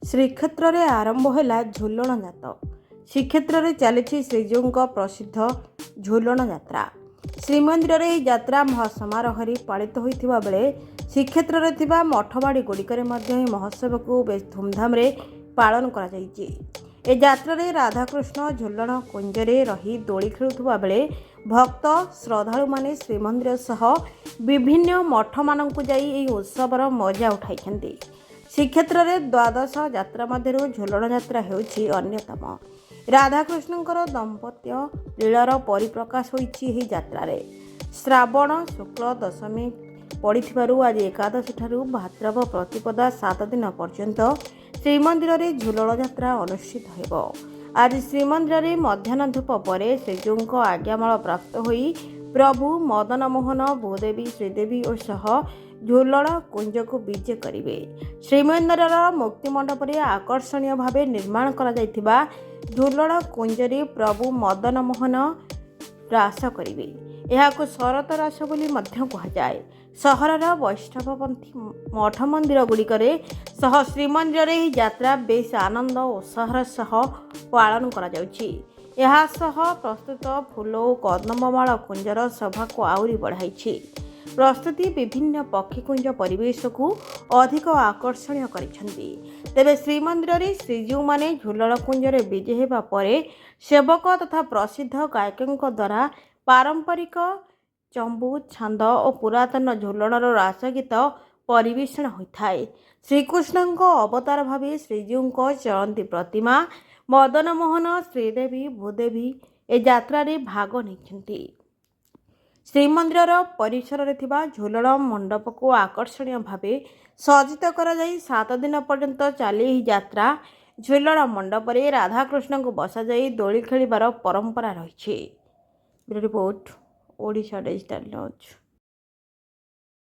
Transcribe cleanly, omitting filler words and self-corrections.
श्रीक्षेत्र में आरंभ है झूलण जात। श्रीक्षेत्र में चली श्रीजीव प्रसिद्ध झूलण यात्रा। श्रीमंदिर में यात्रा महासमारोह पालित होता बेले श्रीक्षेत्र में मठबाड़ी गुड़िकर महोत्सव को बेस धूमधाम पालन कर यात्रा राधाकृष्ण झूलण कुंजरे रही दोली खेलुवा बेले भक्त श्रद्धालु माने श्रीमंदिर सह विभिन्न मठ मानक जाई उत्सवर मजा उठाई। श्रीक्षेत्र में द्वादश यात्रा मध्य झूलण यात्रा होउछि अन्यतम। राधाकृष्णଙ୍କର दंपत्य लीलार परिप्रकाश होइछि एही यात्रा रे। श्रावण शुक्ल दशमी पड़िथिबारु आज एकादशी ठारू भाद्रव प्रतिपदा 7 दिन पर्यंत श्रीमंदिर में झूलण यात्रा अनुष्ठित हेबो। आज श्रीमंदिर में मध्याह्न धूप पर श्रीजीव आज्ञामाल प्राप्त होई प्रभु मदन मोहन भूदेवी श्रीदेवी और सह झूलण कुंज को विजे करेंगे। श्रीमंदिर मुक्तिमंडप आकर्षणीय भाव निर्माण कर झूलण कुंजरी प्रभु मदन मोहन रास करेंगे। यह शरत रास बोली कहुए। सहरर वैष्णवपंथी मठ मंदिर गुड़िकर सह श्रीमंदिर यात्रा बेस आनंद उत्साह सह पालन कर प्रस्तुत फूल और कदममाल कुंजर शोभा को आहुरी बढ़ाई। प्रस्तुति विभिन्न पक्षीकुंज परिवेश को अधिक आकर्षणीय करिसेंती। तेबे श्रीमंदिर श्रीजीव माने झूलण कुंजरे विजे हेबा परे सेवक तथा प्रसिद्ध गायकों द्वारा पारंपरिक चंबू छांद और पुरातन झूलणर रास गीत परिवेषण होता है। श्रीकृष्ण अवतार भाव श्रीजीव चलती प्रतिमा मदन मोहन श्रीदेवी भूदेवी ए यात्रा भाग नहीं। श्रीमंदिर परिसर में झूलण मंडप को आकर्षणीय भाव सज्जित कर 7 दिन पर्यंत चली यात्रा। झूलण मंडप में राधाकृष्ण को बसा दोली खेलिबार परंपरा रही। Report Odisha digital news.